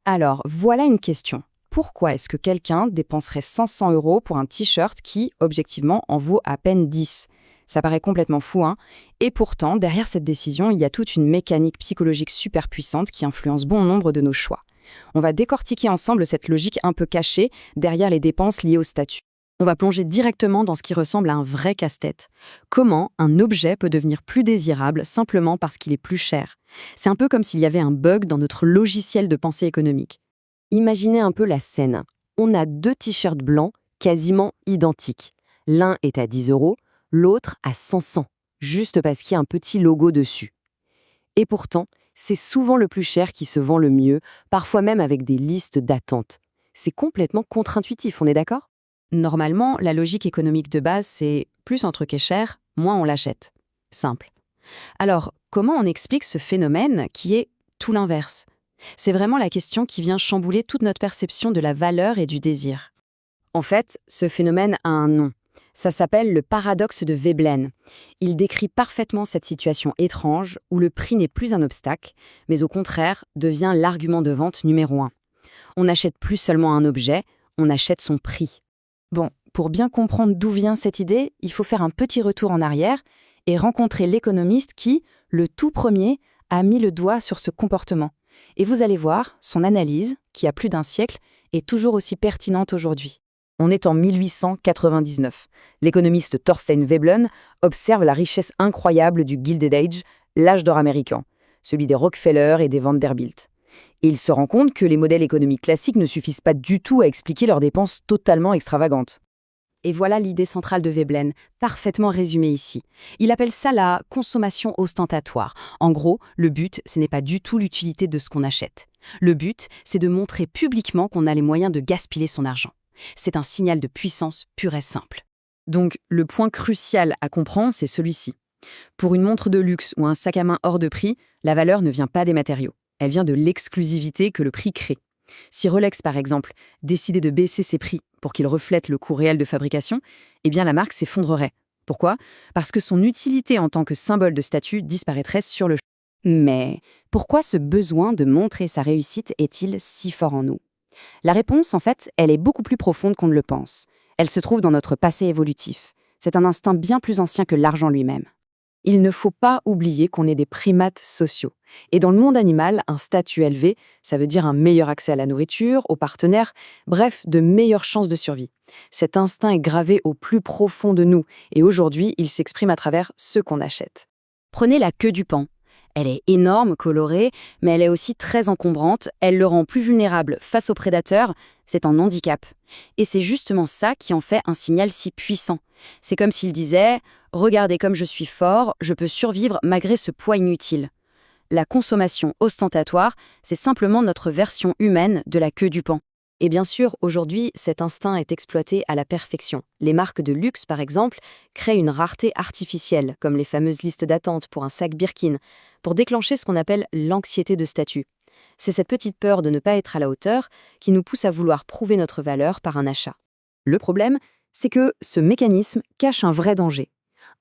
Alors, voilà une question. Pourquoi est-ce que quelqu'un dépenserait 500 € pour un t-shirt qui, objectivement, en vaut à peine 10? Ça paraît complètement fou, hein? Et pourtant, derrière cette décision, il y a toute une mécanique psychologique super puissante qui influence bon nombre de nos choix. On va décortiquer ensemble cette logique un peu cachée derrière les dépenses liées au statut. On va plonger directement dans ce qui ressemble à un vrai casse-tête. Comment un objet peut devenir plus désirable simplement parce qu'il est plus cher? C'est un peu comme s'il y avait un bug dans notre logiciel de pensée économique. Imaginez un peu la scène. On a deux t-shirts blancs quasiment identiques. L'un est à 10 €, l'autre à 500, juste parce qu'il y a un petit logo dessus. Et pourtant, c'est souvent le plus cher qui se vend le mieux, parfois même avec des listes d'attente. C'est complètement contre-intuitif, on est d'accord? Normalement, la logique économique de base, c'est plus un truc est cher, moins on l'achète. Simple. Alors, comment on explique ce phénomène qui est tout l'inverse? C'est vraiment la question qui vient chambouler toute notre perception de la valeur et du désir. En fait, ce phénomène a un nom. Ça s'appelle le paradoxe de Veblen. Il décrit parfaitement cette situation étrange où le prix n'est plus un obstacle, mais au contraire devient l'argument de vente numéro un. On n'achète plus seulement un objet, on achète son prix. Bon, pour bien comprendre d'où vient cette idée, il faut faire un petit retour en arrière et rencontrer l'économiste qui, le tout premier, a mis le doigt sur ce comportement. Et vous allez voir, son analyse, qui a plus d'un siècle, est toujours aussi pertinente aujourd'hui. On est en 1899. L'économiste Thorstein Veblen observe la richesse incroyable du Gilded Age, l'âge d'or américain, celui des Rockefeller et des Vanderbilt. Et il se rend compte que les modèles économiques classiques ne suffisent pas du tout à expliquer leurs dépenses totalement extravagantes. Et voilà l'idée centrale de Veblen, parfaitement résumée ici. Il appelle ça la consommation ostentatoire. En gros, le but, ce n'est pas du tout l'utilité de ce qu'on achète. Le but, c'est de montrer publiquement qu'on a les moyens de gaspiller son argent. C'est un signal de puissance pure et simple. Donc, le point crucial à comprendre, c'est celui-ci. Pour une montre de luxe ou un sac à main hors de prix, la valeur ne vient pas des matériaux. Elle vient de l'exclusivité que le prix crée. Si Rolex, par exemple, décidait de baisser ses prix pour qu'ils reflètent le coût réel de fabrication, eh bien la marque s'effondrerait. Pourquoi? Parce que son utilité en tant que symbole de statut disparaîtrait sur le champ. Mais pourquoi ce besoin de montrer sa réussite est-il si fort en nous? La réponse, en fait, elle est beaucoup plus profonde qu'on ne le pense. Elle se trouve dans notre passé évolutif. C'est un instinct bien plus ancien que l'argent lui-même. Il ne faut pas oublier qu'on est des primates sociaux. Et dans le monde animal, un statut élevé, ça veut dire un meilleur accès à la nourriture, aux partenaires, bref, de meilleures chances de survie. Cet instinct est gravé au plus profond de nous, et aujourd'hui, il s'exprime à travers ce qu'on achète. Prenez la queue du paon. Elle est énorme, colorée, mais elle est aussi très encombrante, elle le rend plus vulnérable face aux prédateurs, c'est un handicap. Et c'est justement ça qui en fait un signal si puissant. C'est comme s'il disait « Regardez comme je suis fort, je peux survivre malgré ce poids inutile ». La consommation ostentatoire, c'est simplement notre version humaine de la queue du paon. Et bien sûr, aujourd'hui, cet instinct est exploité à la perfection. Les marques de luxe, par exemple, créent une rareté artificielle, comme les fameuses listes d'attente pour un sac Birkin, pour déclencher ce qu'on appelle l'anxiété de statut. C'est cette petite peur de ne pas être à la hauteur qui nous pousse à vouloir prouver notre valeur par un achat. Le problème, c'est que ce mécanisme cache un vrai danger.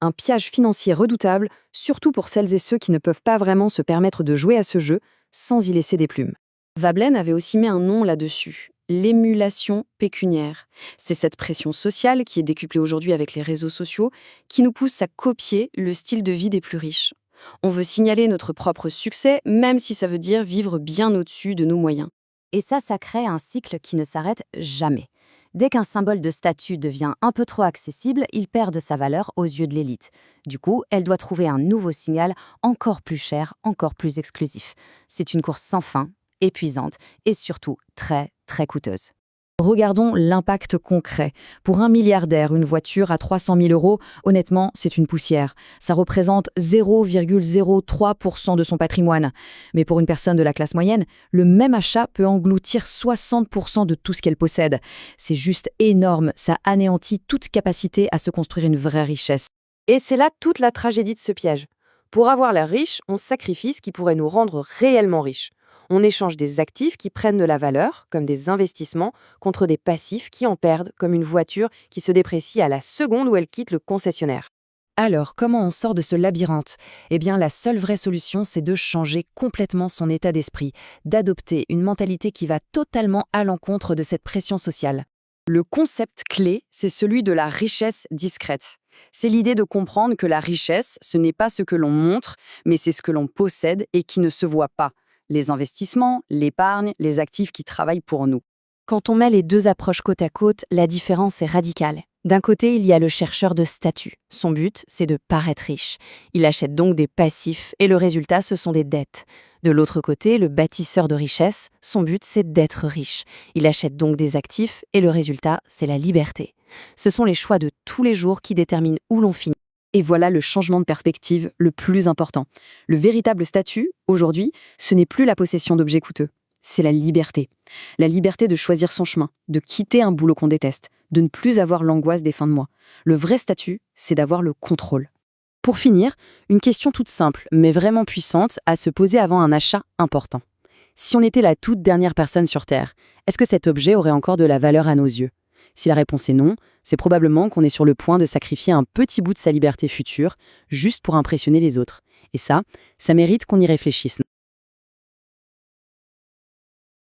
Un piège financier redoutable, surtout pour celles et ceux qui ne peuvent pas vraiment se permettre de jouer à ce jeu sans y laisser des plumes. Veblen avait aussi mis un nom là-dessus. L'émulation pécuniaire. C'est cette pression sociale qui est décuplée aujourd'hui avec les réseaux sociaux qui nous pousse à copier le style de vie des plus riches. On veut signaler notre propre succès, même si ça veut dire vivre bien au-dessus de nos moyens. Et ça crée un cycle qui ne s'arrête jamais. Dès qu'un symbole de statut devient un peu trop accessible, il perd de sa valeur aux yeux de l'élite. Du coup, elle doit trouver un nouveau signal encore plus cher, encore plus exclusif. C'est une course sans fin, épuisante et surtout très, très coûteuse. Regardons l'impact concret. Pour un milliardaire, une voiture à 300 000 €, honnêtement, c'est une poussière. Ça représente 0,03% de son patrimoine. Mais pour une personne de la classe moyenne, le même achat peut engloutir 60% de tout ce qu'elle possède. C'est juste énorme, ça anéantit toute capacité à se construire une vraie richesse. Et c'est là toute la tragédie de ce piège. Pour avoir l'air riche, on sacrifie ce qui pourrait nous rendre réellement riches. On échange des actifs qui prennent de la valeur, comme des investissements, contre des passifs qui en perdent, comme une voiture qui se déprécie à la seconde où elle quitte le concessionnaire. Alors, comment on sort de ce labyrinthe? Eh bien, la seule vraie solution, c'est de changer complètement son état d'esprit, d'adopter une mentalité qui va totalement à l'encontre de cette pression sociale. Le concept clé, c'est celui de la richesse discrète. C'est l'idée de comprendre que la richesse, ce n'est pas ce que l'on montre, mais c'est ce que l'on possède et qui ne se voit pas. Les investissements, l'épargne, les actifs qui travaillent pour nous. Quand on met les deux approches côte à côte, la différence est radicale. D'un côté, il y a le chercheur de statut. Son but, c'est de paraître riche. Il achète donc des passifs et le résultat, ce sont des dettes. De l'autre côté, le bâtisseur de richesse, son but, c'est d'être riche. Il achète donc des actifs et le résultat, c'est la liberté. Ce sont les choix de tous les jours qui déterminent où l'on finit. Et voilà le changement de perspective le plus important. Le véritable statut, aujourd'hui, ce n'est plus la possession d'objets coûteux. C'est la liberté. La liberté de choisir son chemin, de quitter un boulot qu'on déteste, de ne plus avoir l'angoisse des fins de mois. Le vrai statut, c'est d'avoir le contrôle. Pour finir, une question toute simple, mais vraiment puissante, à se poser avant un achat important. Si on était la toute dernière personne sur Terre, est-ce que cet objet aurait encore de la valeur à nos yeux? Si la réponse est non, c'est probablement qu'on est sur le point de sacrifier un petit bout de sa liberté future, juste pour impressionner les autres. Et ça mérite qu'on y réfléchisse.